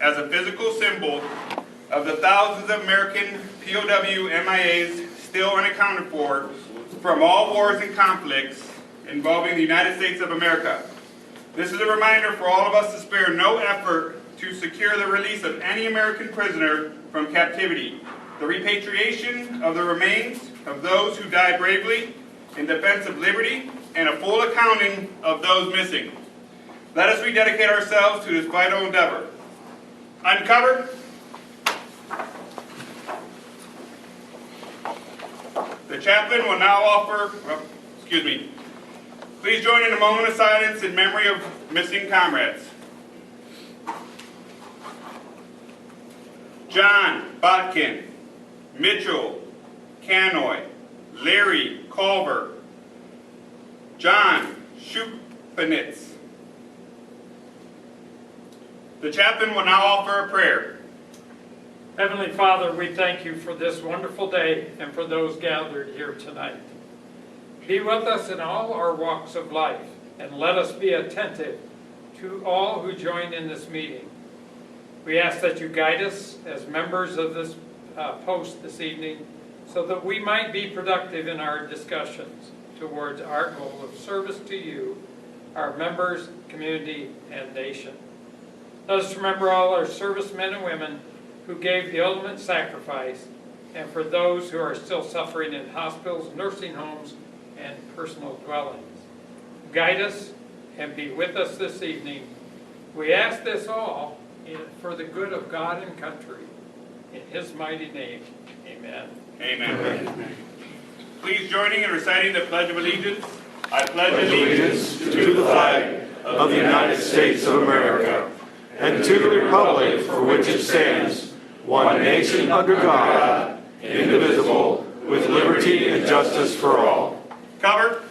as a physical symbol of the thousands of American POW MIAs still unaccounted for from all wars and conflicts involving the United States of America. This is a reminder for all of us to spare no effort to secure the release of any American prisoner from captivity, the repatriation of the remains of those who died bravely in defense of liberty, and a full accounting of those missing. Let us rededicate ourselves to this vital endeavor. Uncovered. The chaplain will now offer, please join in a moment of silence in memory of missing comrades. John Botkin, Mitchell Canoy, Larry Culver, John Schupanitz. The chaplain will now offer a prayer. Heavenly Father, we thank you for this wonderful day and for those gathered here tonight. Be with us in all our walks of life, and let us be attentive to all who join in this meeting. We ask that you guide us as members of this post this evening so that we might be productive in our discussions towards our goal of service to you, our members, community, and nation. Let us remember all our servicemen and women who gave the ultimate sacrifice, and for those who are still suffering in hospitals, nursing homes, and personal dwellings. Guide us and be with us this evening. We ask this all for the good of God and country. In his mighty name, amen. Amen. Amen. Please join in reciting the Pledge of Allegiance. I pledge allegiance to the flag of the United States of America and to the republic for which it stands, one nation under God, indivisible, with liberty and justice for all. Cover.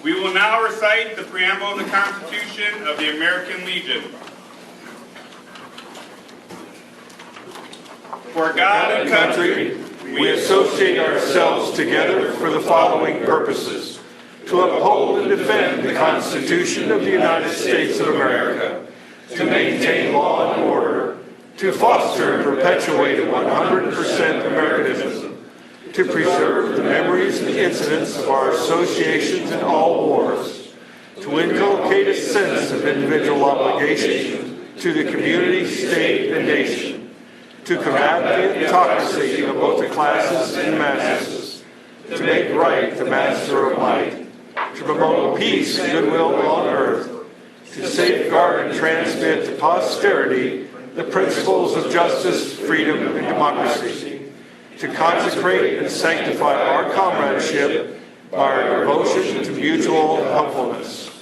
We will now recite the preamble of the Constitution of the American Legion. For God and country, we associate ourselves together for the following purposes: to uphold and defend the Constitution of the United States of America, to maintain law and order, to foster and perpetuate 100% Americanism, to preserve the memories and incidents of our associations in all wars, to inculcate a sense of individual obligation to the community, state, and nation, to combat the autocracy of both the classes and masses, to make right the master of might, to promote peace and goodwill on earth, to safeguard and transmit to posterity the principles of justice, freedom, and democracy, to consecrate and sanctify our comradeship by our devotion to mutual helpfulness.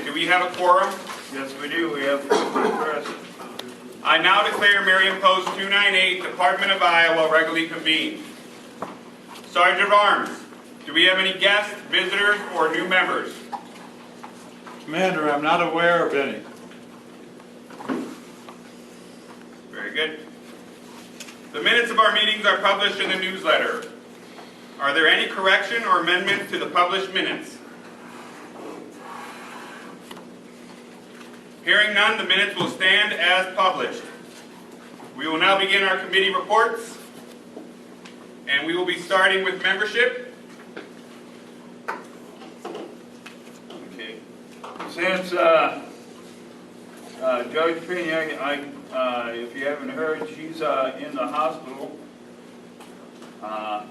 Do we have a quorum? Yes, we do. We have present. I now declare Marion Post 298, Department of Iowa, regularly convened. Sergeant of Arms, do we have any guests, visitors, or new members? Commander, I'm not aware of any. Very good. The minutes of our meetings are published in the newsletter. Are there any correction or amendments to the published minutes? Hearing none, the minutes will stand as published. We will now begin our committee reports, and we will be starting with membership. Okay. Since Judge Pena, if you haven't heard, she's in the hospital. Yeah,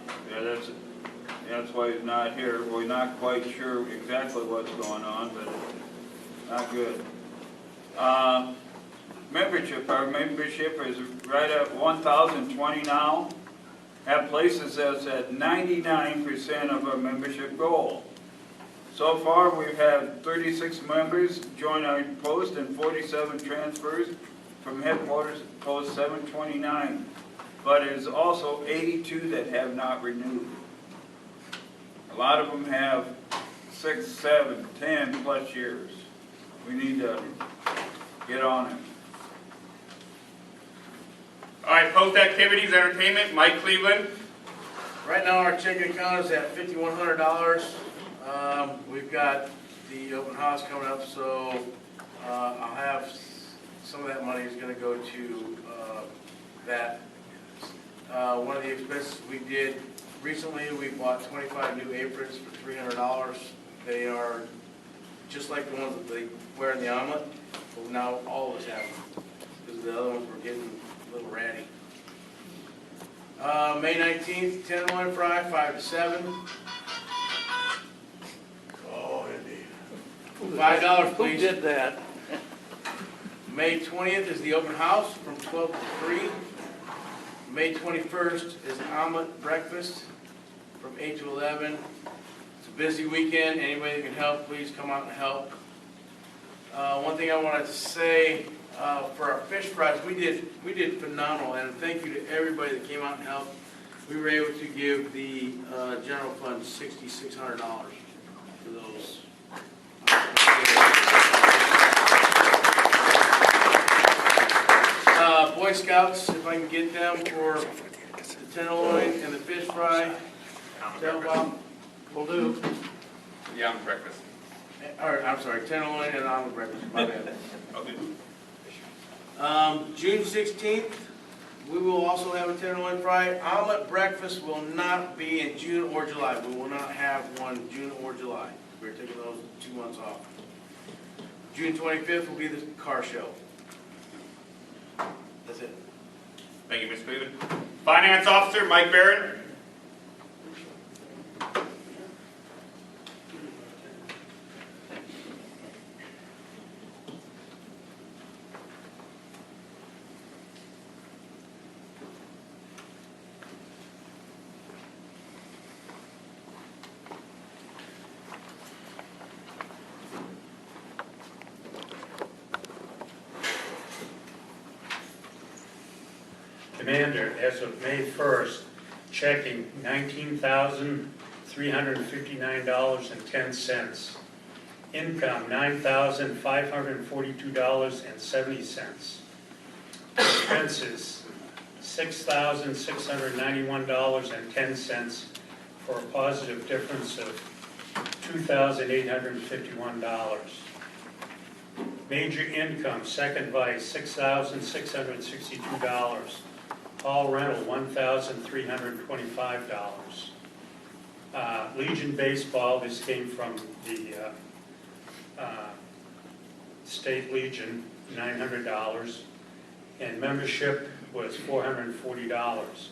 that's why he's not here. We're not quite sure exactly what's going on, but not good. Our membership is right at 1,020 now. That places us at 99% of our membership goal. So far, we've had 36 members join our post and 47 transfers from headquarters to post 729. but there's also 82 that have not renewed. A lot of them have 6, 7, 10 plus years. We need to get on it. All right, post-activities, entertainment, Mike Cleveland. Right now, our checking account is at $5,100. We've got the open house coming up, so I'll have some of that money is going to go to that. One of the expenses we did recently, we bought 25 new aprons for $300. They are just like the ones that they wear in the omelet, but now all of us have them because the other ones were getting a little ratty. May 19th, tenderloin fry, 5 to 7. Oh, indeed. $5, please. Who did that? May 20th is the open house from 12 to 3. May 21st is an omelet breakfast from 8 to 11. It's a busy weekend. Anybody that can help, please come out and help. One thing I wanted to say, for our fish fries, we did phenomenal, and thank you to everybody that came out and helped. We were able to give the general fund $6,600 for those. Boy Scouts, if I can get them for the tenderloin and the fish fry, tell Bob, will do. Yeah, I'm breakfast. Or, I'm sorry, tenderloin and omelet breakfast, my bad. Okay. June 16th, we will also have a tenderloin fry. Omelet breakfast will not be in June or July. We will not have one June or July. We're taking those 2 months off. June 25th will be the car show. That's it. Thank you, Ms. Cleveland. Finance Officer, Mike Barron. Commander, as of May 1st, checking $19,359.10. Income, $9,542.70. Expenses, $6,691.10 for a positive difference of $2,851. Major income, second vice, $6,662. Hall rental, $1,325. Legion baseball, this came from the State Legion, $900. And membership was $440.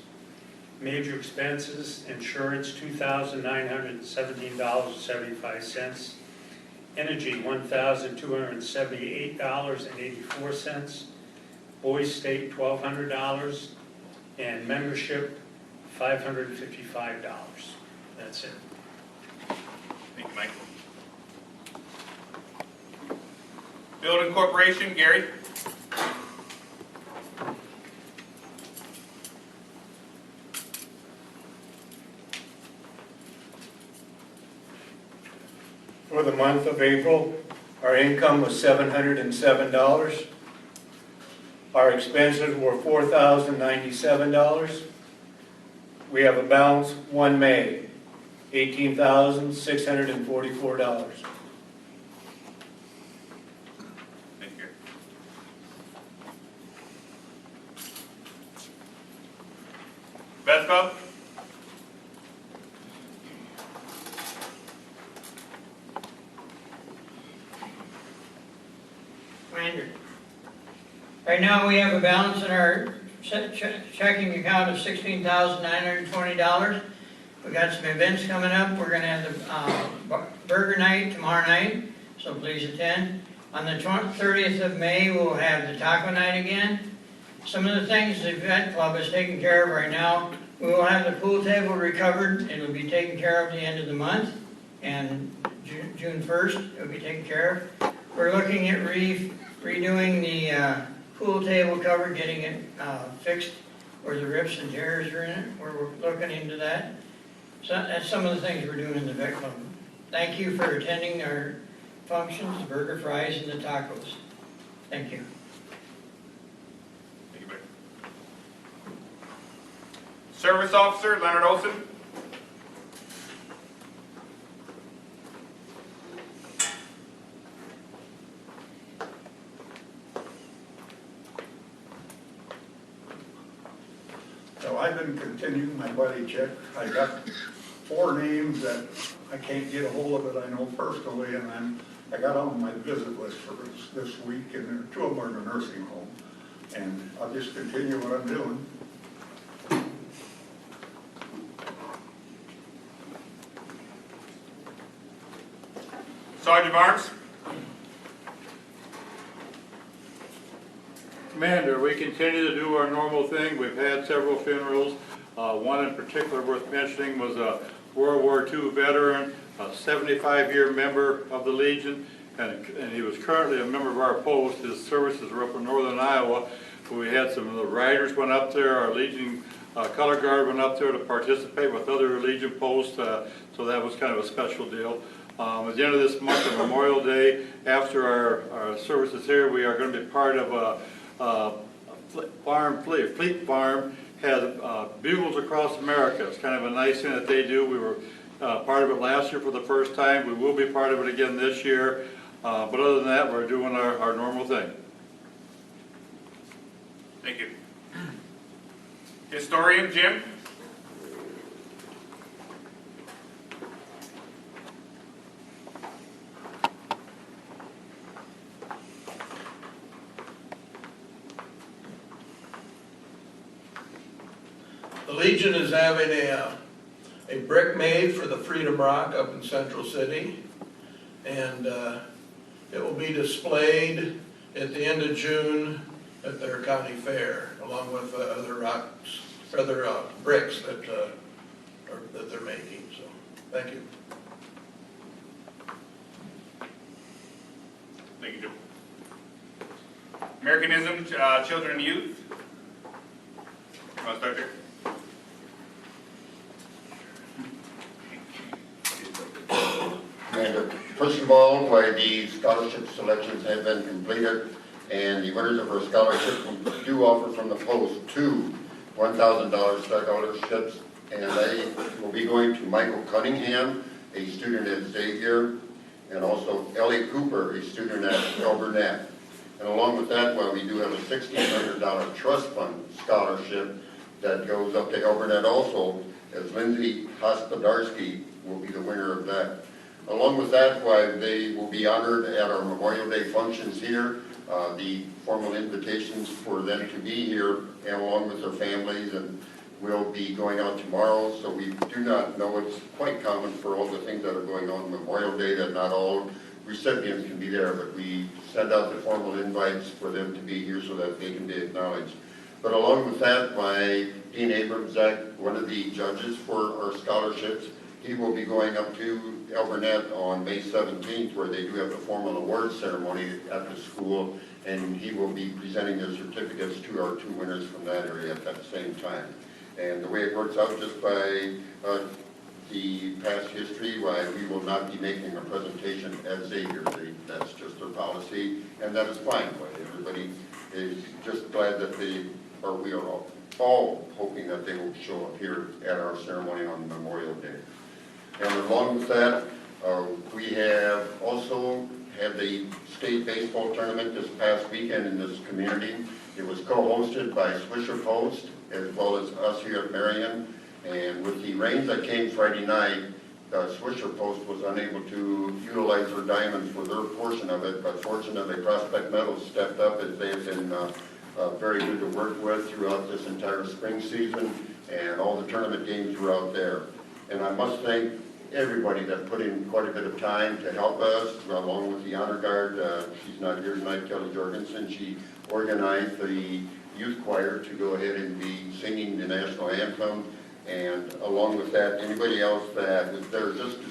Major expenses, insurance, $2,917.75. Energy, $1,278.84. Boys State, $1,200. And membership, $555. That's it. Thank you, Mike. Building Corporation, Gary. For the month of April, our income was $707. Our expenses were $4,097. We have a balance 1 May, $18,644. Thank you. Vesco. Commander, right now we have a balance in our checking account of $16,920. We got some events coming up. We're going to have the burger night tomorrow night, so please attend. On the 30th of May, we'll have the taco night again. Some of the things the event club is taking care of right now, we will have the pool table recovered. It will be taken care of at the end of the month, and June 1st, it will be taken care of. We're looking at redoing the pool table cover, getting it fixed where the rips and tears are in it, we're looking into that. So that's some of the things we're doing in the Vet Club. Thank you for attending our functions, the burger, fries, and the tacos. Thank you. Thank you, Mayor. Service Officer Leonard Olson. So I've been continuing my buddy check. I got 4 names that I can't get a hold of it, I know personally, and I got on my visit list for this week, and there 2 of them are in a nursing home. And I'll just continue what I'm doing. Sergeant of Arms. Commander, we continue to do our normal thing. We've had several funerals. One in particular worth mentioning was a World War II veteran, a 75-year member of the Legion, and he was currently a member of our post. His services were up in northern Iowa. We had some of the riders went up there. Our Legion color guard went up there to participate with other Legion posts, so that was kind of a special deal. At the end of this month, on Memorial Day, after our services here, we are going to be part of Fleet Farm has bugles across America. It's kind of a nice thing that they do. We were part of it last year for the first time. We will be part of it again this year. But other than that, we're doing our normal thing. Thank you. Historian Jim. The Legion is having a brick made for the Freedom Rock up in Central City, and it will be displayed at the end of June at their county fair, along with other rocks, other bricks that they're making. So, thank you. Thank you, Jim. Americanism, Children and Youth. You want to start there? And first of all, why the scholarship selections have been completed, and the winners of our scholarships, we do offer from the post 2 $1,000 scholarships, and they will be going to Michael Cunningham, a student at Xavier, and also Ellie Cooper, a student at Elburnett. And along with that, well, we do have a $1,600 trust fund scholarship that goes up to Elburnett also, as Lindsay Hospodarsky will be the winner of that. Along with that, why they will be honored at our Memorial Day functions here. The formal invitations for them to be here, and along with their families, and will be going out tomorrow. So we do not know, it's quite common for all the things that are going on Memorial Day that not all recipients can be there, but we send out the formal invites for them to be here so that they can be acknowledged. But along with that, by Dean Abramczak, one of the judges for our scholarships, he will be going up to Elburnett on May 17th, where they do have the formal award ceremony at the school, and he will be presenting their certificates to our 2 winners from that area at that same time. And the way it works out, just by the past history, why we will not be making a presentation at Xavier. That's just their policy, and that is fine. Everybody is just glad that we are all hoping that they will show up here at our ceremony on Memorial Day. And along with that, we have also had the state baseball tournament this past weekend in this community. It was co-hosted by Swisher Post as well as us here at Marion. And with the rains that came Friday night, Swisher Post was unable to utilize their diamond for their portion of it, but fortunately Prospect Metals stepped up, as they have been very good to work with throughout this entire spring season, and all the tournament games were out there. And I must thank everybody that put in quite a bit of time to help us, along with the honor guard. She's not here tonight, Kelly Jorgensen. She organized the youth choir to go ahead and be singing the national anthem. And along with that, anybody else that was there just to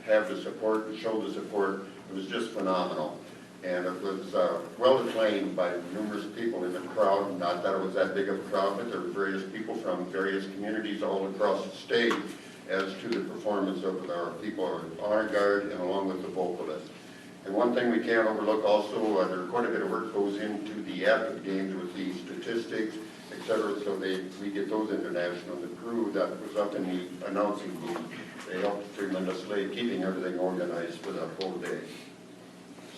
have the support and show the support, it was just phenomenal. And it was well acclaimed by numerous people in the crowd. Not that it was that big of a crowd, but there were various people from various communities all across the state as to the performance of our people on honor guard and along with the vocalist. And one thing we can't overlook also, there quite a bit of work goes into the after the games with the statistics, et cetera, so we get those international. The crew that was up in the announcing booth, they helped tremendously keeping everything organized for the whole day.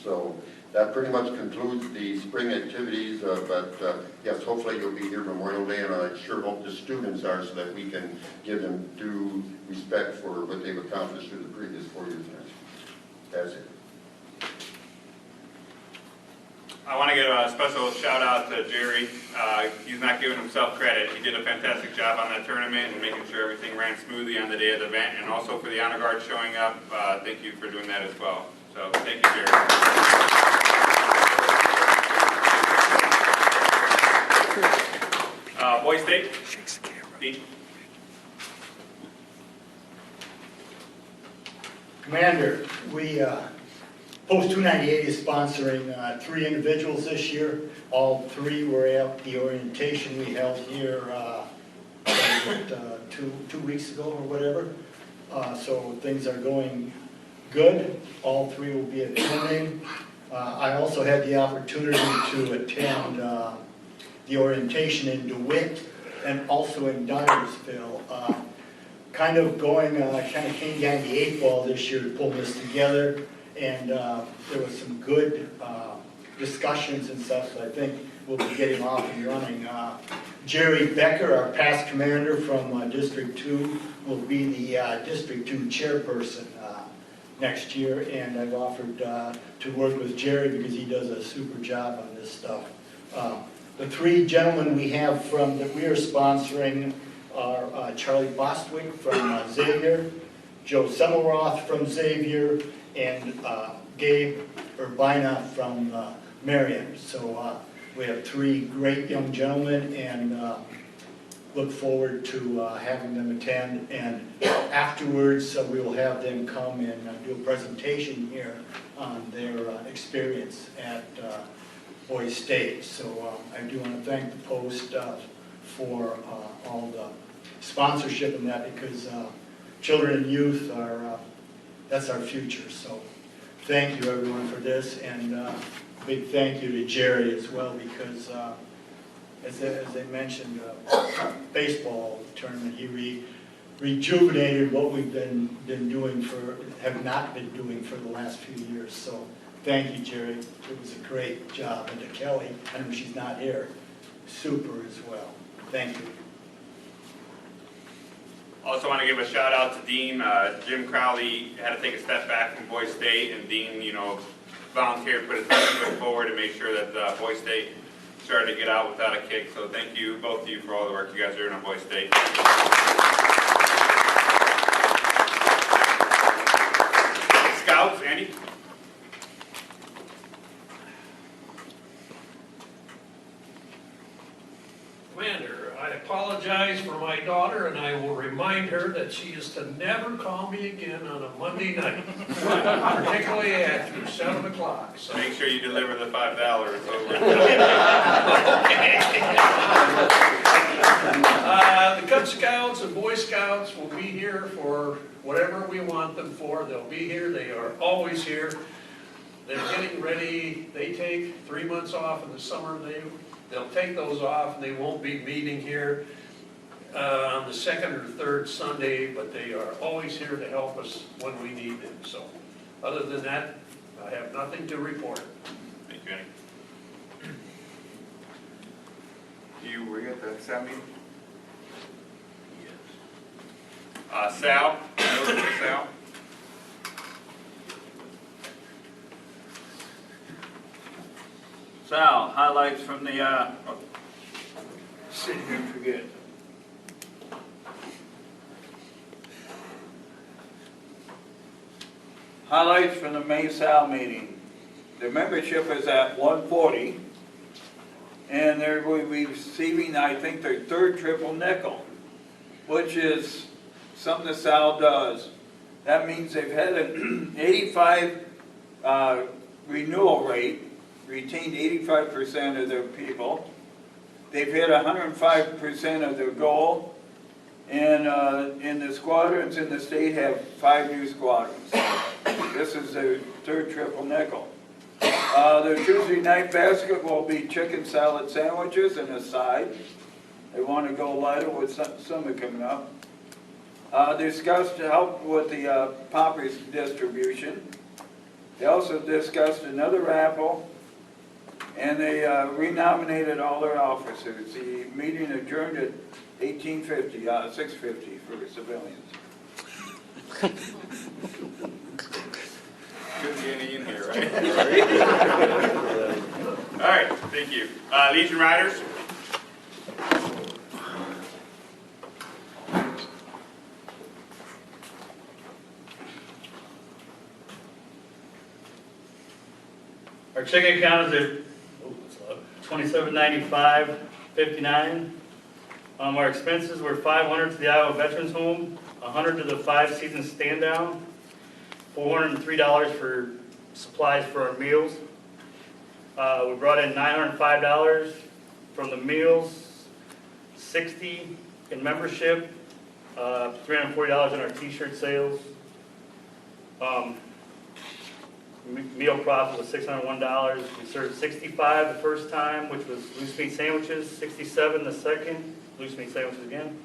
So that pretty much concludes the spring activities, but yes, hopefully you'll be here Memorial Day, and I sure hope the students are so that we can give them due respect for what they've accomplished through the previous 4 years. That's it. I want to give a special shout out to Jerry. He's not giving himself credit. He did a fantastic job on that tournament and making sure everything ran smoothly on the day of the event, and also for the honor guard showing up. Thank you for doing that as well. So thank you, Jerry. Boys State. Dean. Commander, we Post 298 is sponsoring 3 individuals this year. All 3 were at the orientation we held here 2 weeks ago or whatever. So things are going good. All 3 will be attending. I also had the opportunity to attend the orientation in DeWitt and also in Dyersville. Kind of came down the 8 ball this year to pull this together, and there was some good discussions and stuff, so I think we'll be getting off and running. Jerry Becker, our past commander from District 2, will be the District 2 chairperson next year, and I've offered to work with Jerry because he does a super job on this stuff. The 3 gentlemen we have that we are sponsoring are Charlie Bostwick from Xavier, Joe Semmelroth from Xavier, and Gabe Urbina from Marion. So we have 3 great young gentlemen, and look forward to having them attend. And afterwards, we will have them come and do a presentation here on their experience at Boys State. So I do want to thank the Post for all the sponsorship in that, because children and youth are, that's our future. So thank you everyone for this, and a big thank you to Jerry as well, because as I mentioned, baseball tournament, he rejuvenated what we've have not been doing for the last few years. So thank you, Jerry. It was a great job. And to Kelly, I know she's not here, super as well. Thank you. Also want to give a shout out to Dean. Jim Crowley had to take a step back from Boys State, and Dean, volunteered, put his best foot forward to make sure that Boys State started to get out without a kick. So thank you, both of you, for all the work you guys are doing on Boys State. Scouts, Andy? Commander, I apologize for my daughter, and I will remind her that she is to never call me again on a Monday night, particularly after 7 o'clock. So. Make sure you deliver the $5 over. The Cub Scouts and Boy Scouts will be here for whatever we want them for. They'll be here. They are always here. They're getting ready. They take 3 months off in the summer. They'll take those off, and they won't be meeting here on the 2nd or 3rd Sunday, but they are always here to help us when we need them. So other than that, I have nothing to report. Thank you, Andy. Were you at the SAL meeting? Yes. Sal? Sal? Sal, highlights from the, sitting here and forget. Highlights from the May Sal meeting. The membership is at 140, and they're going to be receiving, I think, their 3rd triple nickel, which is something the Sal does. That means they've had 85 renewal rate, retained 85% of their people. They've hit 105% of their goal. And in the squadrons in the state have 5 new squadrons. This is their third triple nickel. Their Tuesday night basket will be chicken salad sandwiches and a side. They want to go lighter with summer coming up. Discussed help with the Poppers distribution. They also discussed another raffle, and they renominated all their officers. The meeting adjourned at 18:50, 6:50 for the civilians. Couldn't get any in here, right? All right, thank you. Legion Riders. Our checking account is at $2795.59. Our expenses were $500 to the Iowa Veterans Home, $100 to the 5 Seasons Stand Down, $403 for supplies for our meals. We brought in $905 from the meals, $60 in membership, $340 in our t-shirt sales. Meal profit was $601. We served 65 the first time, which was loose meat sandwiches, 67 the second, loose meat sandwiches again.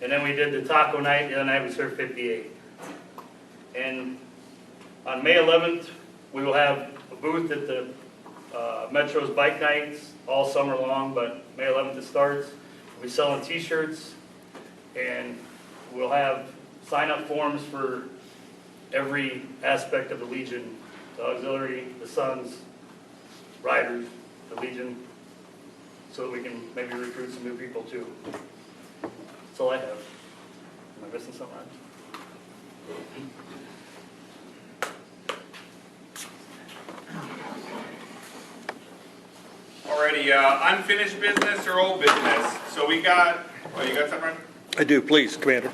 And then we did the taco night, the other night we served 58. And on May 11th, we will have a booth at the Metro's Bike Nights all summer long, but May 11th it starts. We'll be selling t-shirts, and we'll have sign-up forms for every aspect of the Legion, the auxiliary, the Sons, Riders, the Legion, so that we can maybe recruit some new people too. That's all I have. Am I missing something? Alrighty, unfinished business or old business? So we got, oh, you got something, Ron? I do, please, Commander.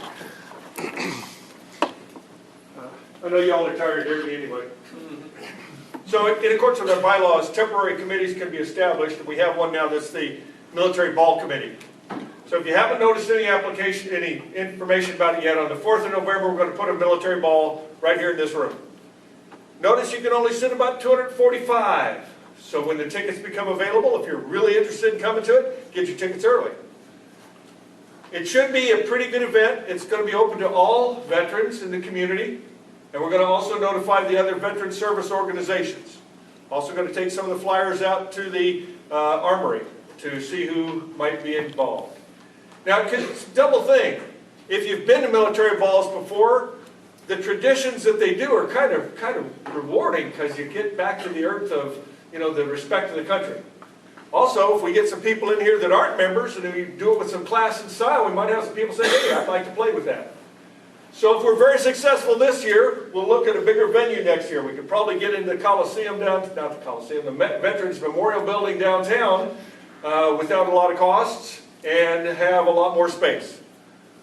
I know y'all are tired of hearing me anyway. So in accordance with our bylaws, temporary committees can be established. We have one now that's the Military Ball Committee. So if you haven't noticed any information about it yet, on the 4th of November, we're going to put a military ball right here in this room. Notice you can only sit about 245. So when the tickets become available, if you're really interested in coming to it, get your tickets early. It should be a pretty good event. It's going to be open to all veterans in the community. And we're going to also notify the other veteran service organizations. Also going to take some of the flyers out to the armory to see who might be involved. Now, it's a double thing. If you've been to military balls before, the traditions that they do are kind of rewarding, because you get back to the earth of, the respect of the country. Also, if we get some people in here that aren't members and we do it with some class and style, we might have some people say, hey, I'd like to play with that. So if we're very successful this year, we'll look at a bigger venue next year. We could probably get into the Coliseum the Veterans Memorial Building downtown without a lot of costs and have a lot more space.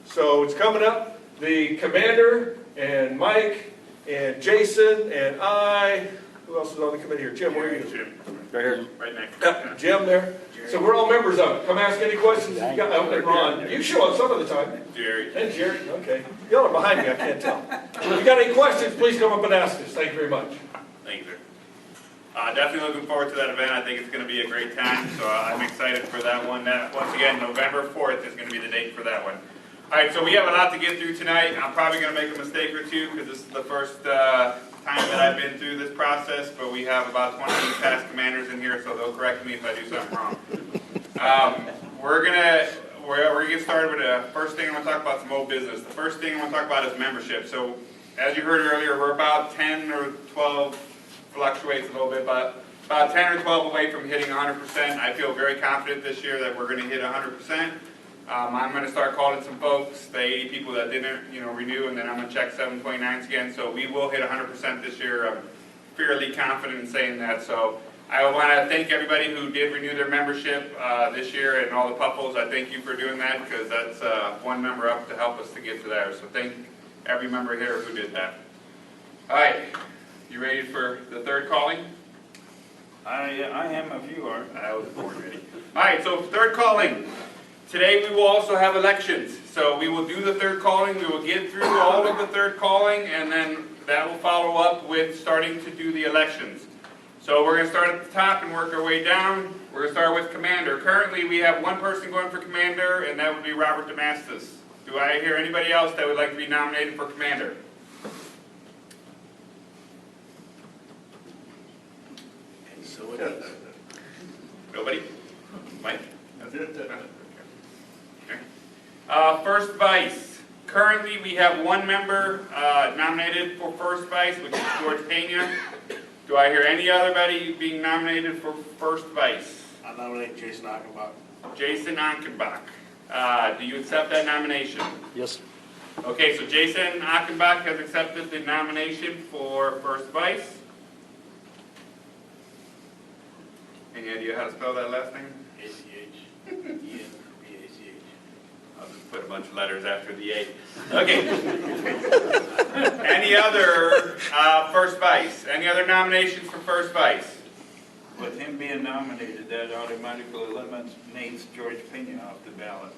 So it's coming up. The commander and Mike and Jason and I, who else is on the committee here? Jim, where are you? Jim. Right here. Right next. Jim there. So we're all members of it. Come ask any questions. You got and Ron. You show up some of the time. Jerry. And Jerry. Okay. Y'all are behind me. I can't tell. So if you got any questions, please come up and ask us. Thank you very much. Thank you, sir. Definitely looking forward to that event. I think it's going to be a great time. So I'm excited for that one. Once again, November 4th is going to be the date for that one. All right, so we have a lot to get through tonight. I'm probably going to make a mistake or two because this is the first time that I've been through this process, but we have about 20 past commanders in here, so they'll correct me if I do something wrong. We're gonna get started with the first thing I want to talk about some old business. The first thing I want to talk about is membership. So as you heard earlier, we're about 10 or 12, fluctuates a little bit, but about 10 or 12 away from hitting 100%. I feel very confident this year that we're going to hit 100%. I'm going to start calling some folks, the 80 people that didn't, renew, and then I'm going to check 729s again. So we will hit 100% this year. I'm fairly confident in saying that. So I want to thank everybody who did renew their membership this year, and all the puffles. I thank you for doing that, because that's one member up to help us to get to there. So thank every member here who did that. All right. You ready for the third calling? I am if you are. I was born ready. All right, so third calling. Today we will also have elections. So we will do the third calling. We will get through all of the third calling, and then that will follow up with starting to do the elections. So we're going to start at the top and work our way down. We're going to start with Commander. Currently, we have one person going for Commander, and that would be Robert Damastis. Do I hear anybody else that would like to be nominated for Commander? So it is. Nobody? Mike? First Vice. Currently, we have one member nominated for First Vice, which is George Pena. Do I hear anybody being nominated for First Vice? I nominate Jason Achenbach. Jason Achenbach. Do you accept that nomination? Yes. Okay, so Jason Achenbach has accepted the nomination for First Vice. Any idea how to spell that last name? A-C-H. I'll just put a bunch of letters after the A. Okay. Any other First Vice? Any other nominations for First Vice? With him being nominated, that automatically eliminates George Pena off the ballot.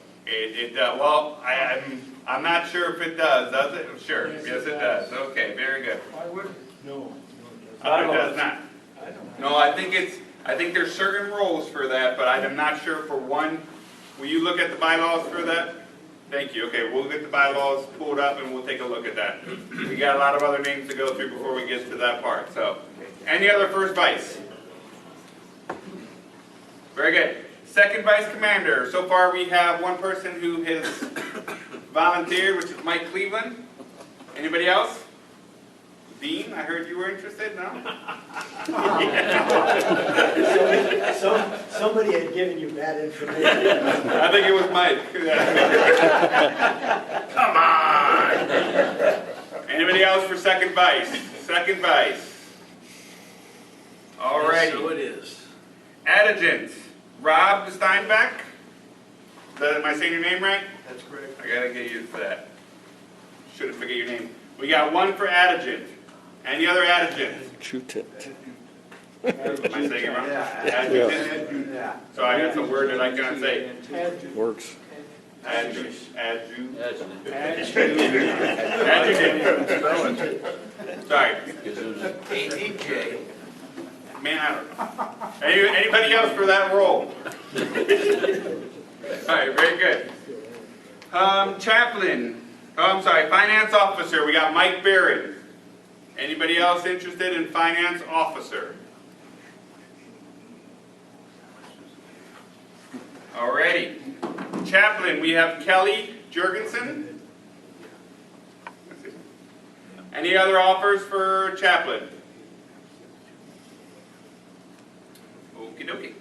Well, I'm not sure if it does it? Sure, yes it does. Okay, very good. Why would? No. It does not. No, I think there's certain rules for that, but I'm not sure for one. Will you look at the bylaws for that? Thank you. Okay, we'll get the bylaws pulled up and we'll take a look at that. We got a lot of other names to go through before we get to that part. So, any other First Vice? Very good. Second Vice Commander. So far we have one person who has volunteered, which is Mike Cleveland. Anybody else? Dean, I heard you were interested, no? Somebody had given you bad information. I think it was Mike. Come on! Anybody else for Second Vice? Second Vice. Alrighty. So it is. Adjutant, Rob Steinbeck. Am I saying your name right? That's correct. I gotta get used to that. Shouldn't forget your name. We got one for adjutant. Any other adjutant? Shoot it. Am I saying it wrong? Adjutant? Yeah. So I got some word that I can't say. Works. Adjutant. Sorry. A-D-J. Man, I don't know. Anybody else for that role? All right, very good. Chaplain. Oh, I'm sorry, Finance Officer. We got Mike Barron. Anybody else interested in Finance Officer? Alrighty. Chaplain, we have Kelly Jurgensen. Any other offers for Chaplain? Okie dokie.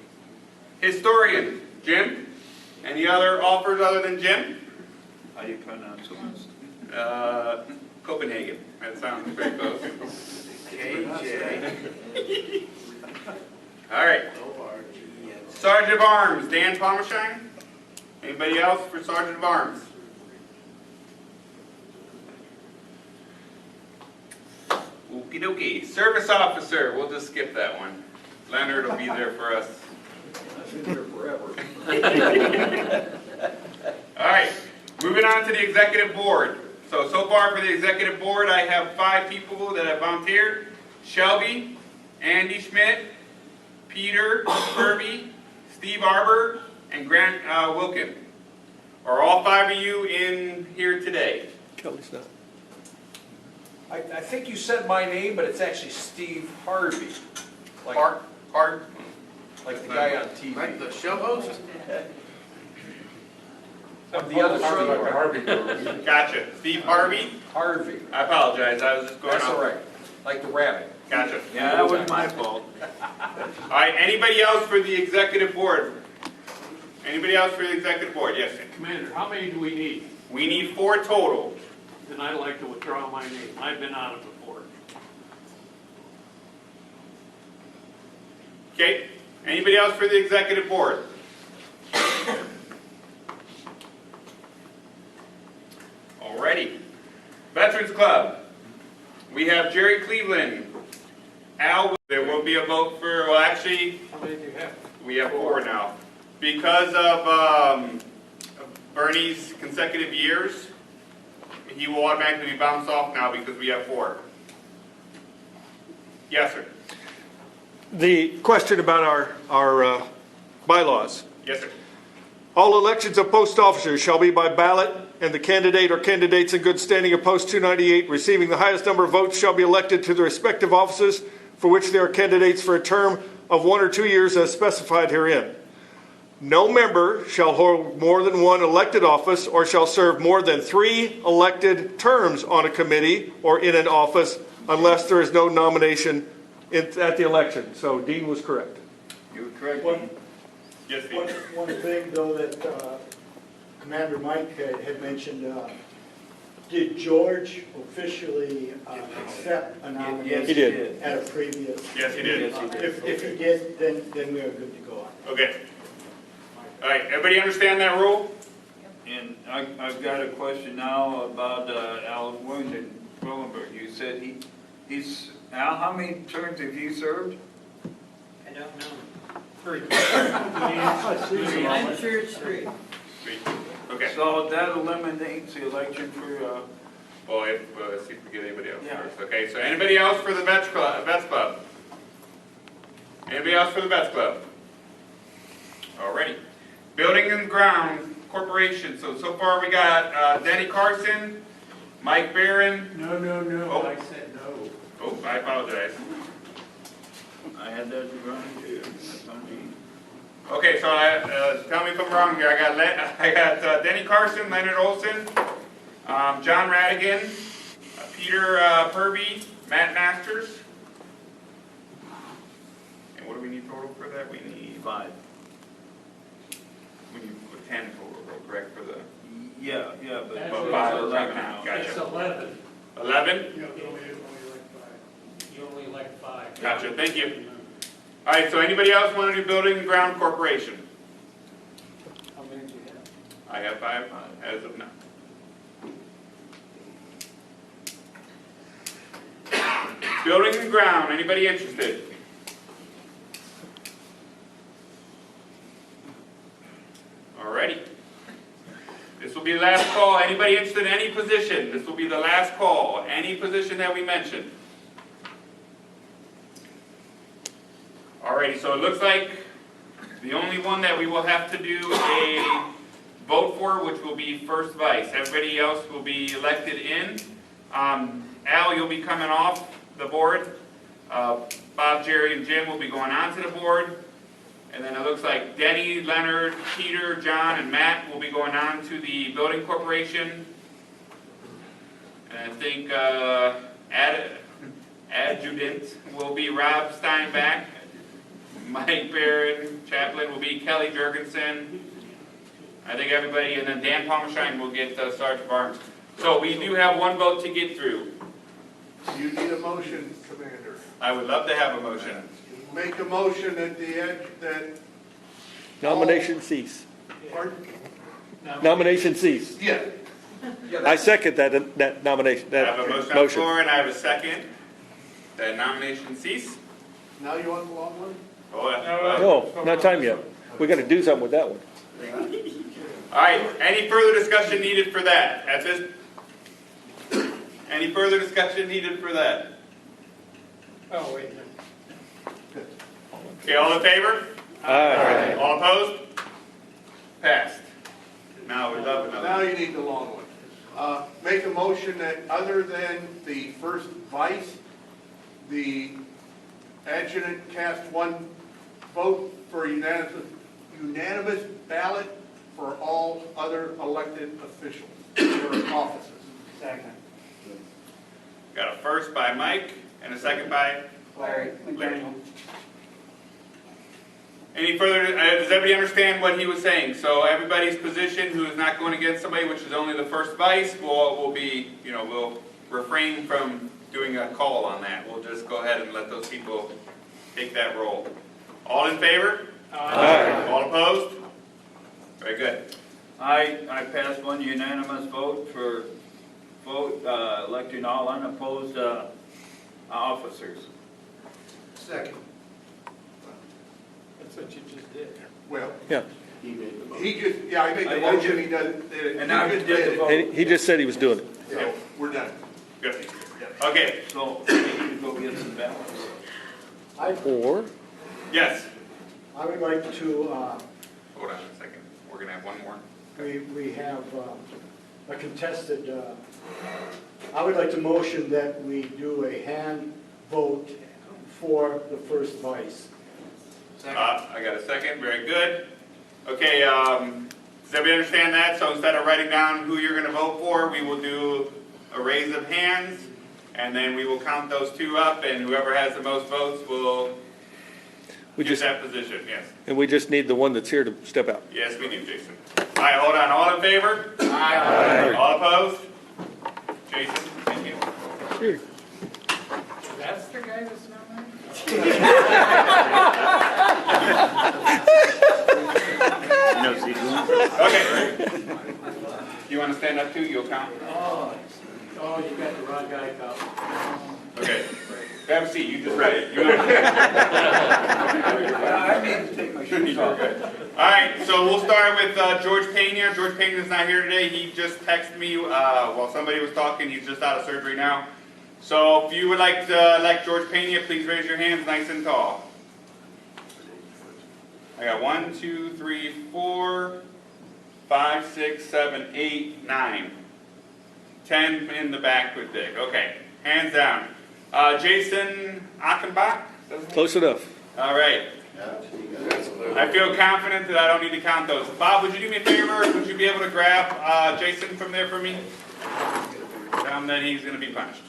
Historian, Jim? Any other offers other than Jim? How do you pronounce it? Copenhagen. That sounds very close. K-J. All right. O-R-G-N. Sergeant of Arms, Dan Palmershine. Anybody else for Sergeant of Arms? Okie dokie. Service Officer, we'll just skip that one. Leonard will be there for us. I've been here forever. All right, moving on to the Executive Board. So far for the Executive Board, I have 5 people that have volunteered. Shelby, Andy Schmidt, Peter Kirby, Steve Arbor, and Grant Wilkin. Are all 5 of you in here today? Kelly's not. I think you said my name, but it's actually Steve Harvey. Like, like the guy on TV. Like the show host? Of the other show. Gotcha. Steve Harvey? Harvey. I apologize, I was just going That's off. all right. Like the rabbit. Gotcha. Yeah, that was my fault. All right, anybody else for the Executive Board? Anybody else for the Executive Board? Yes, sir. Commander, how many do we need? We need 4 total. Then I'd like to withdraw my name. I've been on it before. Okay, anybody else for the Executive Board? Alrighty. Veterans Club. We have Jerry Cleveland, Al, there will be a vote for, well, actually, How many do you have? we have 4 now. Because of Bernie's consecutive years, he will automatically be bounced off now because we have 4. Yes, sir. The question about our bylaws. Yes, sir. All elections of post officers shall be by ballot, and the candidate or candidates in good standing of post 298 receiving the highest number of votes shall be elected to the respective offices for which they are candidates for a term of 1 or 2 years as specified herein. No member shall hold more than 1 elected office or shall serve more than 3 elected terms on a committee or in an office unless there is no nomination at the election. So Dean was correct. You were correct. Yes, One thing though that Commander Mike had mentioned, did George officially accept a nomination? Yes, he did. At a previous? Yes, he did. Yes, he did. If he did, then we are good to go on. Okay. All right, everybody understand that rule? And I've got a question now about Alan Willenberg. You said he's, Al, how many terms have you served? I don't know. 3. I'm sure it's 3. 3. Okay. So that eliminates the election for, Well, let's see if we get anybody else Yeah. first. Okay, so anybody else for the Vets Club? Anybody else for the Vets Club? Alrighty. Building and Ground Corporation. So far we got Denny Carson, Mike Barron. No, Oh. I said no. Oh, I apologize. I had that wrong too. That's on me. Okay, so tell me if I'm wrong here. I got Denny Carson, Leonard Olson, John Radigan, Peter Purby, Matt Masters. And what do we need total for that? We need 5. we need 10 total, correct, for the Yeah, but. That's but it. 5 are right now. It's Gotcha. 11. 11? You only elect 5. Gotcha. Thank you. All right. So anybody else want to do Building and Ground Corporation? How many do you have? I have 5 as of now. Building and Ground. Anybody interested? Alrighty. This will be the last call. Anybody interested in any position? This will be the last call. Any position that we mentioned. Alrighty, so it looks like the only one that we will have to do a vote for, which will be first vice. Everybody else will be elected in. Al, you'll be coming off the board. Bob, Jerry, and Jim will be going on to the board. And then it looks like Denny, Leonard, Peter, John, and Matt will be going on to the Building Corporation. And I think adjutant will be Rob Steinbach. Mike Barron, chaplain will be Kelly Jurgensen. I think everybody, and then Dan Palmerstein will get Sergeant of Arms. So we do have one vote to get through. You need a motion, Commander. I would love to have a motion. Make a motion at the end that, Nomination cease. pardon? Nomination cease. Yeah. I second that nomination, I have a motion on the floor, and I have a second. That nomination cease. Now you want the long one? Oh, No, not time yet. We got to do something with that one. all right. Any further discussion needed for that? Any further discussion needed for that? Oh, wait. Okay, all in favor? Aye. All opposed? Passed. Now we love another. Now you need the long one. Make a motion that other than the first vice, the adjutant cast one vote for unanimous ballot for all other elected officials or offices. Second. Got a first by Mike and a second by Larry. Any further, does everybody understand what he was saying? So everybody's position who is not going against somebody, which is only the first vice, will be, we'll refrain from doing a call on that. We'll just go ahead and let those people take that role. All in favor? Aye. All opposed? Very good. I passed one unanimous vote for electing all unopposed officers. Second. That's what you just did. Well, Yeah. he just, yeah, I made the motion, he does. And now you did the vote. And he just said he was doing it. So, we're done. Good. Okay, So we need to go get some ballots. Or? yes. I would like to, Hold on a second. We're gonna have one more. we have a contested, I would like to motion that we do a hand vote for the first vice. I got a second, very good. Okay, does everybody understand that? So instead of writing down who you're gonna vote for, we will do a raise of hands, and then we will count those two up, and whoever has the most votes will get that position, yes. And we just need the one that's here to step out. Yes, we do, Jason. All right, hold on, all in favor? Aye. All opposed? Jason, thank you. That's the guy that's nominated? Okay. You want to stand up too? You'll count? Oh, you got the wrong guy, Kyle. Okay. Have a seat. You just read it. I need to take my shoes off. All right, so we'll start with George Pena. George Pena is not here today. He just texted me while somebody was talking. He's just out of surgery now. So if you would like to elect George Pena, please raise your hands nice and tall. I got 1, 2, 3, 4, 5, 6, 7, 8, 9. 10 in the back with Dick. Okay, hands down. Jason Achenbach? Close enough. All right. I feel confident that I don't need to count those. Bob, would you do me a favor? Would you be able to grab Jason from there for me? Tell him that he's going to be punished.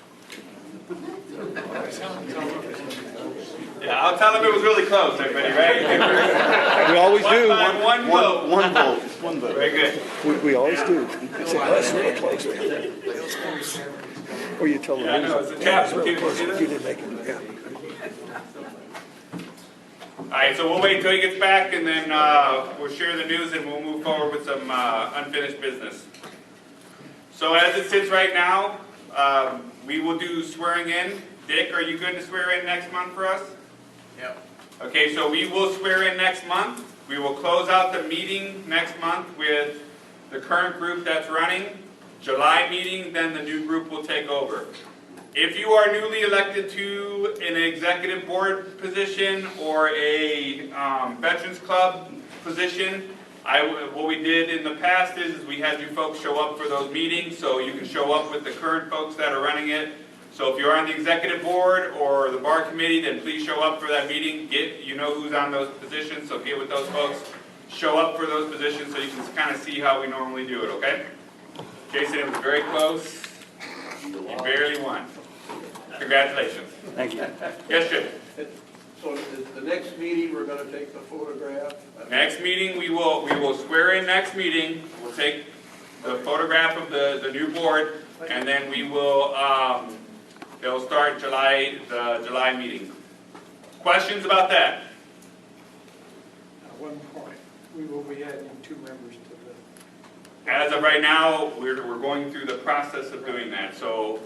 Yeah, I'll tell him it was really close, everybody, right? We always do. One vote. One vote. One vote. Very good. We always do. That's really close, man. Or you tell them. Yeah, I know, it's a tap. You didn't make it, yeah. All right, so we'll wait until he gets back, and then we'll share the news, and we'll move forward with some unfinished business. So as it sits right now, we will do swearing in. Dick, are you good to swear in next month for us? Yep. Okay, so we will swear in next month. We will close out the meeting next month with the current group that's running. July meeting, then the new group will take over. If you are newly elected to an executive board position or a Veterans Club position, what we did in the past is we had you folks show up for those meetings, so you can show up with the current folks that are running it. So if you're on the executive board or the bar committee, then please show up for that meeting. You know who's on those positions, so get with those folks. Show up for those positions so you can kind of see how we normally do it, okay? Jason, it was very close. You barely won. Congratulations. Thank you. Yes, Jim. So the next meeting, we're gonna take the photograph? Next meeting, we will swear in next meeting. We'll take the photograph of the new board, and then we will, it'll start the July meeting. Questions about that? At one point, we will be adding 2 members to the. As of right now, we're going through the process of doing that. So,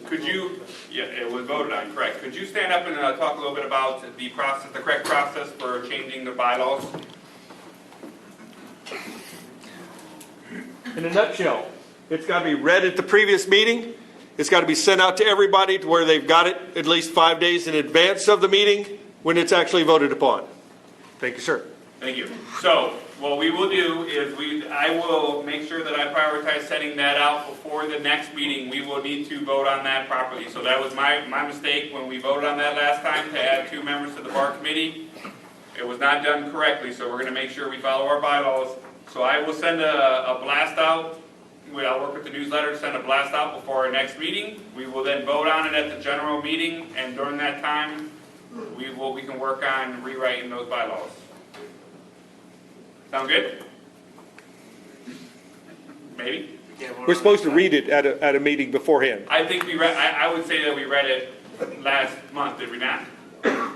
could you, yeah, it was voted on, correct. Could you stand up and talk a little bit about the process, the correct process for changing the bylaws? In a nutshell, it's got to be read at the previous meeting. It's got to be sent out to everybody to where they've got it at least 5 days in advance of the meeting when it's actually voted upon. Thank you, sir. Thank you. So, what we will do is I will make sure that I prioritize sending that out before the next meeting. We will need to vote on that properly. So that was my mistake when we voted on that last time to add 2 members to the bar committee. It was not done correctly, so we're going to make sure we follow our bylaws. So I will send a blast out. I'll work with the newsletter to send a blast out before our next meeting. We will then vote on it at the general meeting, and during that time, we can work on rewriting those bylaws. Sound good? Maybe? We're supposed to read it at a meeting beforehand. I think we read. I would say that we read it last month. Did we not? Can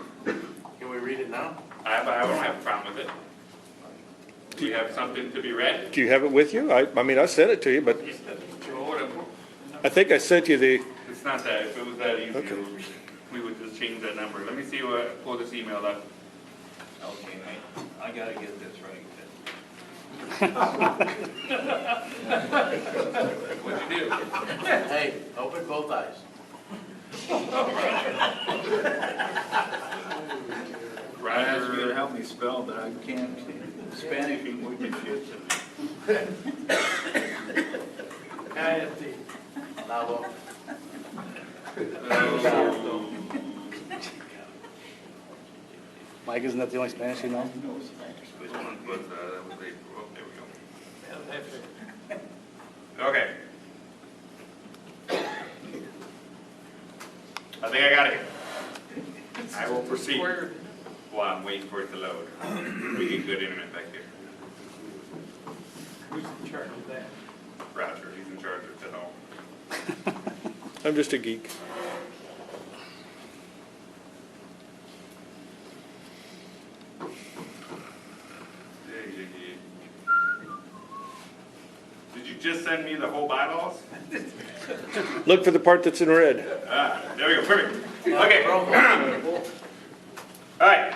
we read it now? I don't have a problem with it. Do you have something to be read? Do you have it with you? I mean, I sent it to you, but I think I sent you the. It's not that. If it was that easy. Okay. we would just change that number. Let me see what, pull this email up. Okay, I gotta get this right. What'd you do? Hey, open both eyes. Ask me to help me spell, but I can't. Spanish is muy difícil. Cállate. Lalo. Mike, isn't that the only Spanish you know? Which one was, that was April, oh, there we go. Okay. I think I got it. I will proceed. While I'm waiting for it to load. We get good internet back here. Who's in charge of that? Roger, he's in charge of it all. I'm just a geek. Did you just send me the whole bylaws? Look for the part that's in red. There we go, perfect. Okay. All right.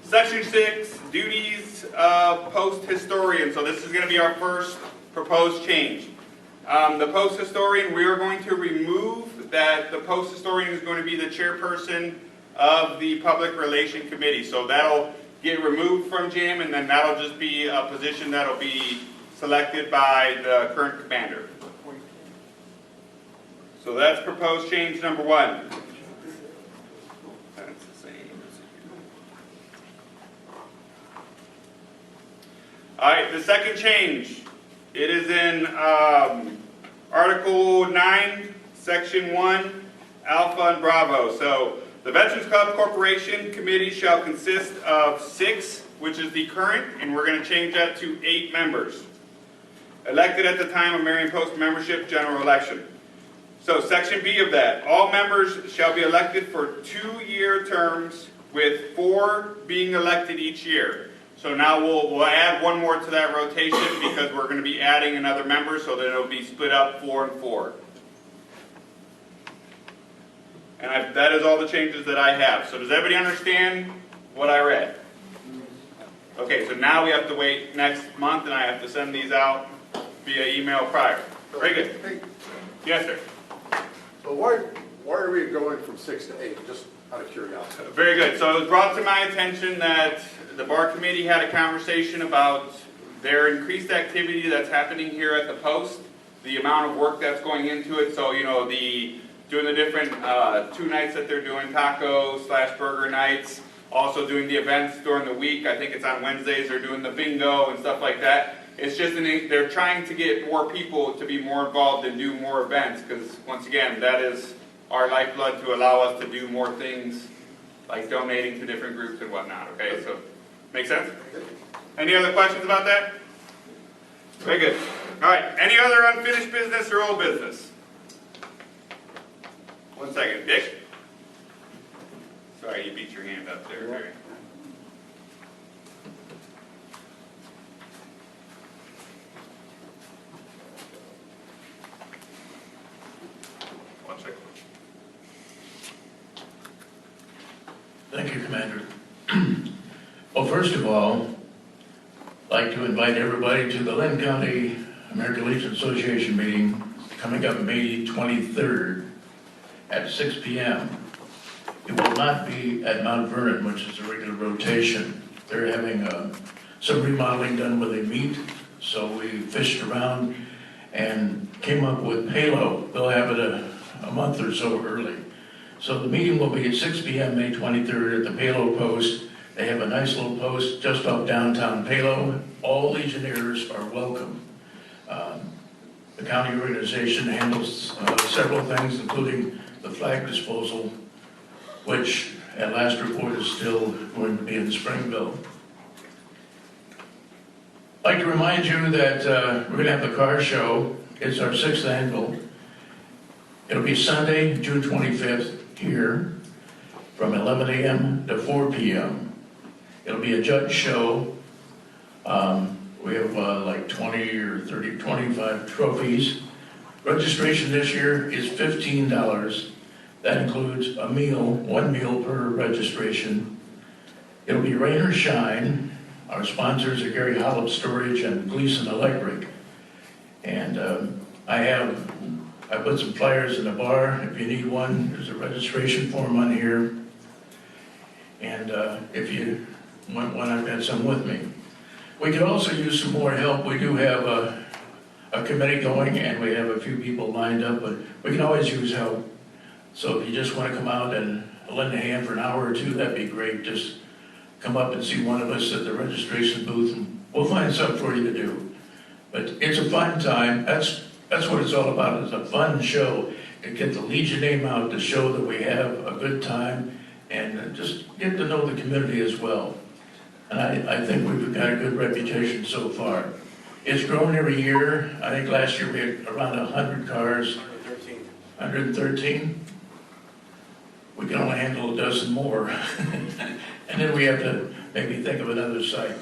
Section 6, duties of post historian. So this is going to be our first proposed change. The post historian, we are going to remove that the post historian is going to be the chairperson of the public relation committee. So that'll get removed from Jim, and then that'll just be a position that'll be selected by the current commander. So that's proposed change number 1. That's the same. All right, the second change, it is in Article 9, Section 1, Alpha and Bravo. So the Veterans Club Corporation Committee shall consist of 6, which is the current, and we're going to change that to 8 members. Elected at the time of Marion Post membership general election. So Section B of that, all members shall be elected for 2-year terms with 4 being elected each year. So now we'll add one more to that rotation because we're going to be adding another member, so that it'll be split up 4 and 4. And that is all the changes that I have. So does everybody understand what I read? Okay, so now we have to wait next month, and I have to send these out via email prior. Very good. Yes, sir. So why are we going from 6 to 8, just out of curiosity? Very good. So it was brought to my attention that the bar committee had a conversation about their increased activity that's happening here at the Post, the amount of work that's going into it. So, you know, doing the different 2 nights that they're doing, taco/burger nights, also doing the events during the week. I think it's on Wednesdays, they're doing the bingo and stuff like that. It's just, they're trying to get more people to be more involved and do more events, because once again, that is our lifeblood to allow us to do more things like donating to different groups and whatnot, okay? So, make sense? Any other questions about that? Very good. All right, any other unfinished business or old business? 1 second, Dick? Sorry, you beat your hand up there, Barry. Thank you, Commander. Well, first of all, I'd like to invite everybody to the Lynn County American Legion Association meeting coming up May 23rd at 6 p.m. It will not be at Mount Vernon, which is a regular rotation. They're having some remodeling done where they meet, so we fished around and came up with Palo. They'll have it a month or so early. So the meeting will be at 6 p.m. May 23rd at the Palo Post. They have a nice little post just off downtown Palo. All Legionnaires are welcome. The county organization handles several things, including the flag disposal, which at last report is still going to be in Springville. I'd like to remind you that we're going to have the car show. It's our 6th annual. It'll be Sunday, June 25th, here from 11 a.m. to 4 p.m. It'll be a judge show. We have like 20 or 30, 25 trophies. Registration this year is $15. That includes a meal, 1 meal per registration. It'll be rain or shine. Our sponsors are Gary Hollop Storage and Gleason Electric. And I put some flyers in the bar. If you need one, there's a registration form on here. And if you want one, I've got some with me. We could also use some more help. We do have a committee going, and we have a few people lined up, but we can always use help. So if you just want to come out and lend a hand for an hour or two, that'd be great. Just come up and see one of us at the registration booth, and we'll find something for you to do. But it's a fun time. That's what it's all about. It's a fun show to get the Legion name out, to show that we have a good time, and just get to know the community as well. And I think we've got a good reputation so far. It's grown every year. I think last year we had around 100 cars. 113. We can only handle a dozen more. And then we have to maybe think of another site.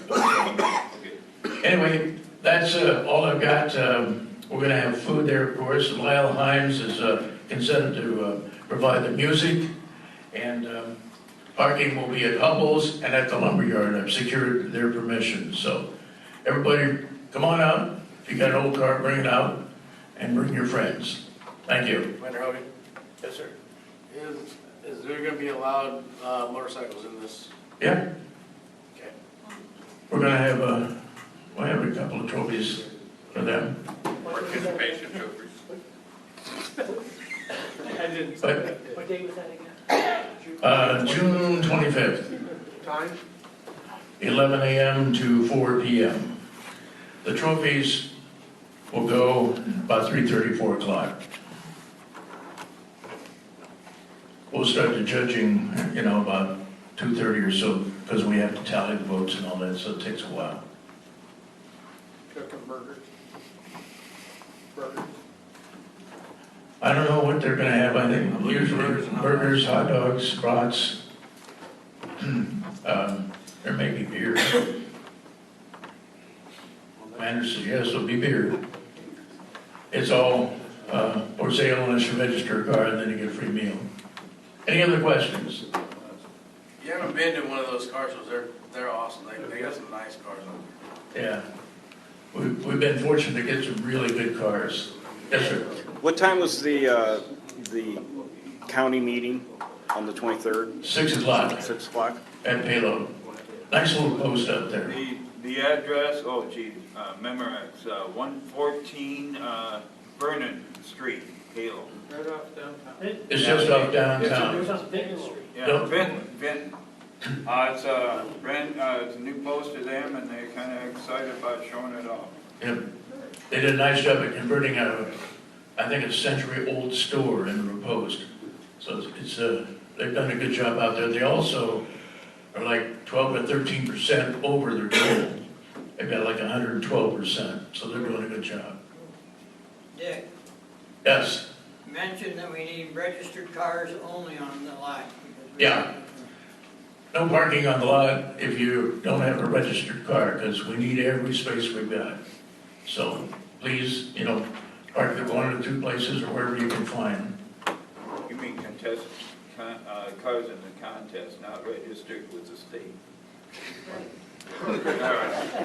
Anyway, that's all I've got. We're going to have food there, of course. Lyle Himes is consented to provide the music. And parking will be at Hubble's and at the lumberyard. I've secured their permission. So everybody, come on out. If you got an old car, bring it out and bring your friends. Thank you. Commander Hogan? Yes, sir. Is there gonna be allowed motorcycles in this? Yeah. Okay. We're going to have we'll have a couple of trophies for them. Participation trophies. I didn't But, What day was that again? June 25th, Time? 11 a.m. to 4 p.m. The trophies will go about 3:30, 4 o'clock. We'll start the judging, about 2:30 or so, because we have to tally the votes and all that, so it takes a while. Cooking burgers? Burgers? I don't know what they're gonna have. I think usually burgers, hot dogs, brats. There may be beer. Commander says, yes, there'll be beer. It's all for sale unless you register a car, and then you get a free meal. Any other questions? You haven't been to one of those car shows, they're awesome, they got some nice cars on there. Yeah. We've been fortunate to get some really good cars. Yes, sir. What time was the county meeting on the 23rd? 6 o'clock. 6 o'clock? At Payload. Nice little post up there. The address, Memorex, 114 Vernon Street, Halo. Right off downtown. It's just off downtown. It was on Vinton Street. Yeah, Vinton. It's a new post to them, and they're kind of excited about showing it off. Yep. They did a nice job at converting I think it's a century-old store into a post. So they've done a good job out there. They also are like 12 to 13% over their goal. They've got like 112%, so they're doing a good job. Dick, Yes. mentioned that we need registered cars only on the lot. Yeah. No parking on the lot if you don't have a registered car, because we need every space we've got. So please, park at one of the 2 places or wherever you can find. You mean cars in the contest, not registered with the state?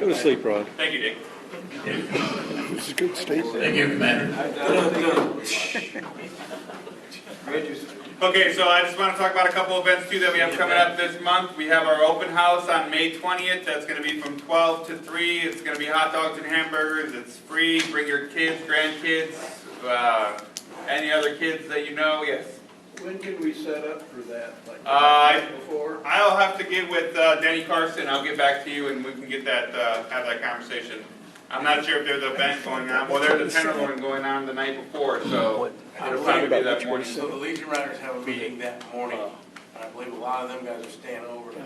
Go to sleep, Rod. Thank you, Dick. This is a good statement. Thank you, Commander. Okay, so I just want to talk about a couple events too that we have coming up this month. We have our open house on May 20th. That's going to be from 12 to 3. It's going to be hot dogs and hamburgers. It's free. Bring your kids, grandkids, any other kids that you know. Yes. When can we set up for that? Like before? I'll have to get with Denny Carson. I'll get back to you and we can get that, have that conversation. I'm not sure if there's an event going on. Well, there's a tenderloin going on the night before, so it'll probably be that morning. So the Legion Riders have a meeting that morning, and I believe a lot of them guys are staying over to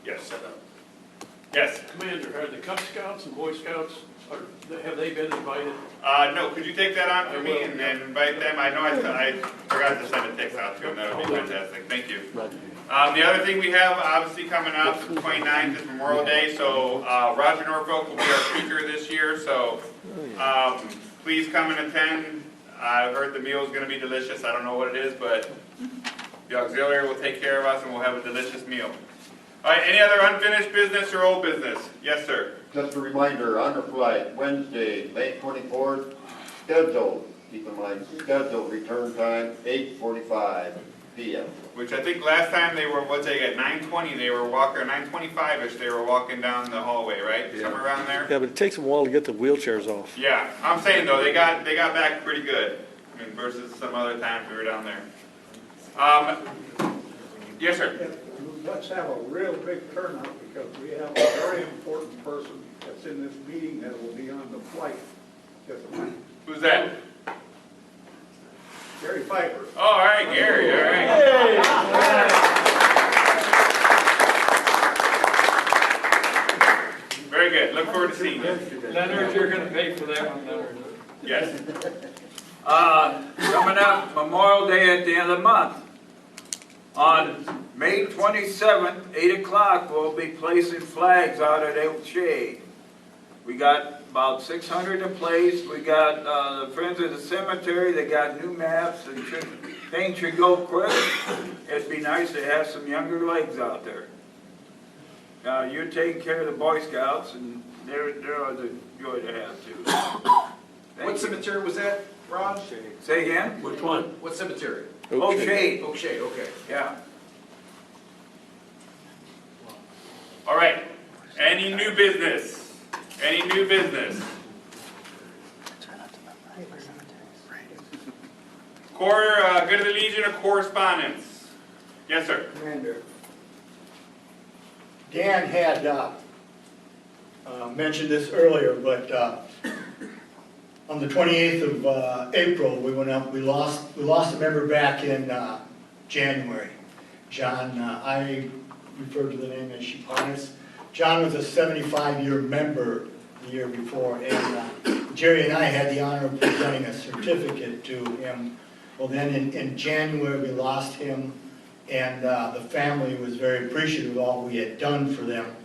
Yes. set up. Yes. Commander, are the Cub Scouts and Boy Scouts, have they been invited? No, could you take that on for me and invite them? I know I forgot to send a text out to them. That would be fantastic. Thank you. The other thing we have, obviously coming up, the 29th is Memorial Day, so Roger Norfolk will be our speaker this year, so please come and attend. I heard the meal is gonna be delicious. I don't know what it is, but the auxiliary will take care of us and we'll have a delicious meal. All right, any other unfinished business or old business? Yes, sir. Just a reminder, underflight, Wednesday, May 24th, scheduled, keep in mind, scheduled return time, 8:45 p.m. Which I think last time they were, what's they at 9:20, they were walking, or 9:25-ish, they were walking down the hallway, right? Somewhere around there? Yeah, but it takes a while to get the wheelchairs off. Yeah, I'm saying though, they got back pretty good. I mean, versus some other times we were down there. Yes, sir. Let's have a real big turnout because we have a very important person that's in this meeting that will be on the flight. Who's that? Gary Piper. Oh, all right, Gary, all right. Very good, look forward to seeing you. Leonard, you're gonna pay for that one, Leonard. Yes. Coming up, Memorial Day at the end of the month. On May 27th, 8 o'clock, we'll be placing flags out at Oak Shade. We got about 600 in place. We got the Friends of the Cemetery, they got new maps, and things should go quick. It'd be nice to have some younger legs out there. You're taking care of the Boy Scouts, and they're a joy to have too. What cemetery was that, Ron? Say again? Which one? What cemetery? Oak Shade. Oak Shade, okay. Yeah. All right, any new business? Any new business? Good of the Legion of Correspondence. Yes, sir. Commander. Dan had mentioned this earlier, but on the 28th of April, we went up. We lost a member back in January. John, I refer to the name as Shipanis. John was a 75-year member the year before, and Jerry and I had the honor of presenting a certificate to him. Well, then in January, we lost him, and the family was very appreciative of all we had done for them.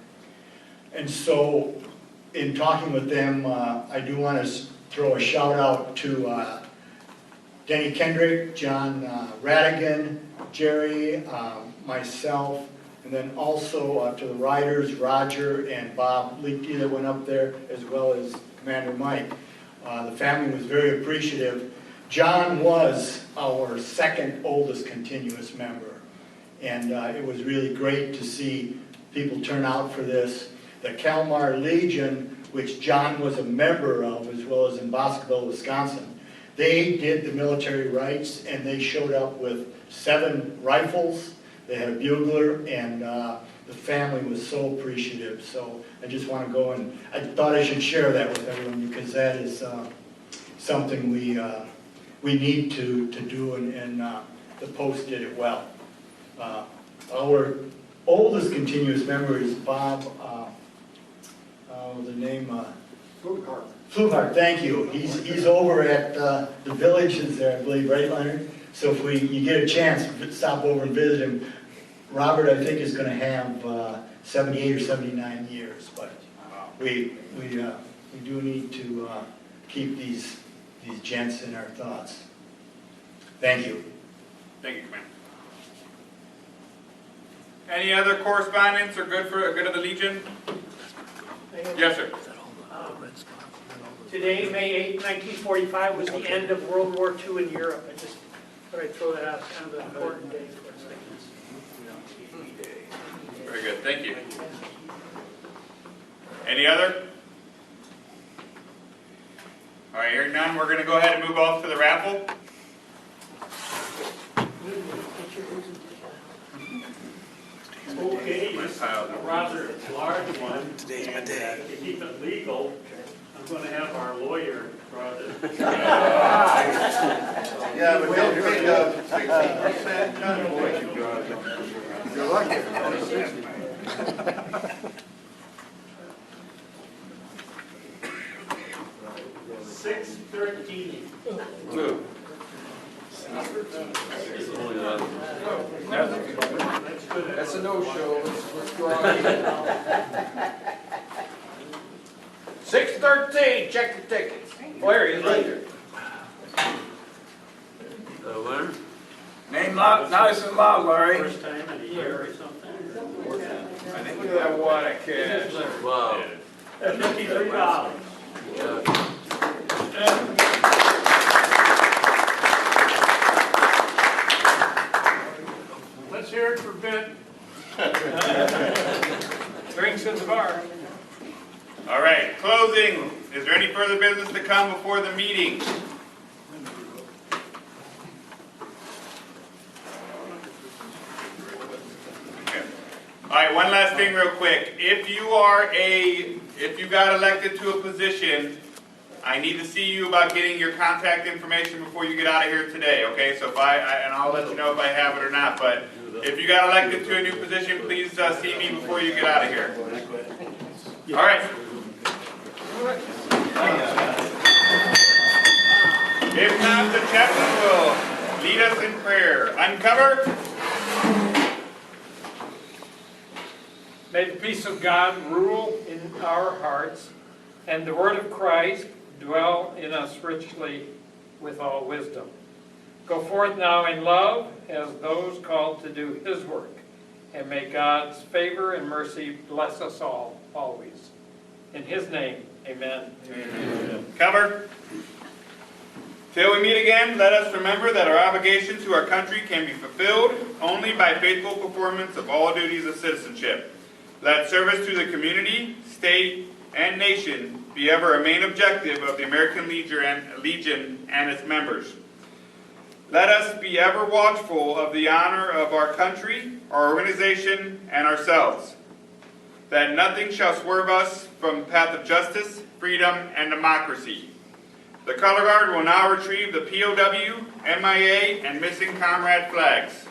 And so, in talking with them, I do want to throw a shout out to Denny Kendrick, John Radigan, Jerry, myself, and then also to the riders, Roger and Bob Leakey that went up there, as well as Commander Mike. The family was very appreciative. John was our second oldest continuous member, and it was really great to see people turn out for this. The Kalmar Legion, which John was a member of, as well as in Boscoville, Wisconsin, they did the military rites, and they showed up with 7 rifles. They had a bugler, and the family was so appreciative. So I just want to go, and I thought I should share that with everyone, because that is something we need to do, and the post did it well. Our oldest continuous member is Bob, the name, Flughart, thank you. He's over at the villages there, I believe, right, Leonard? So if you get a chance, stop over and visit him. Robert, I think, is going to have 78 or 79 years, but we do need to keep these gents in our thoughts. Thank you. Thank you, Commander. Any other correspondence or good of the Legion? Yes, sir. Today, May 8, 1945, was the end of World War II in Europe. I just thought I'd throw that out, it's kind of an important day for us. Very good, thank you. Any other? All right, hearing none, we're going to go ahead and move off to the raffle. Okay, it's a rather large one, and to keep it legal, I'm going to have our lawyer draw this. Yeah, but don't take a 60% cut. You're lucky. 613. That's a no-show. Let's go on. 613, check the tickets. Oh, here he is right there. Name loud, nice and loud, Larry. First time in a year or something. Look at that water cash. Wow. $53. Let's hear it for Ben. Drinks in the bar. All right, closing. Is there any further business to come before the meeting? Okay. All right, one last thing real quick. If you got elected to a position, I need to see you about getting your contact information before you get out of here today, okay? So and I'll let you know if I have it or not, but if you got elected to a new position, please see me before you get out of here. All right. If not, the chaplain will lead us in prayer. Uncover. May the peace of God rule in our hearts, and the word of Christ dwell in us richly with all wisdom. Go forth now in love as those called to do his work, and may God's favor and mercy bless us all always. In his name, amen. Amen. Cover. Till we meet again, let us remember that our obligation to our country can be fulfilled only by faithful performance of all duties of citizenship. Let service to the community, state, and nation be ever a main objective of the American Legion and its members. Let us be ever watchful of the honor of our country, our organization, and ourselves, that nothing shall swerve us from the path of justice, freedom, and democracy. The Color Guard will now retrieve the POW, MIA, and missing comrade flags.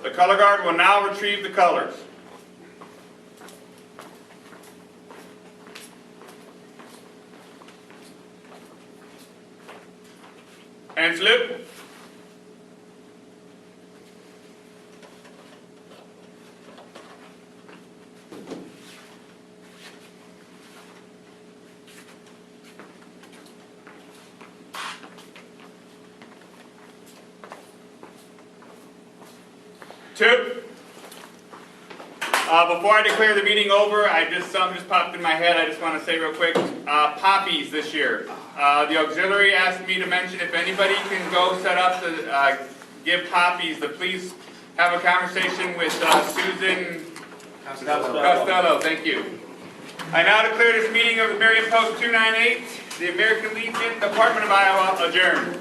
The Color Guard will now retrieve the colors. And slip. Two. Before I declare the meeting over, something just popped in my head. I just want to say real quick, poppies this year. The auxiliary asked me to mention if anybody can go set up to give poppies, to please have a conversation with Susan Costello. Thank you. I now declare this meeting of the Marion Post 298, the American Legion, Department of Iowa, adjourned.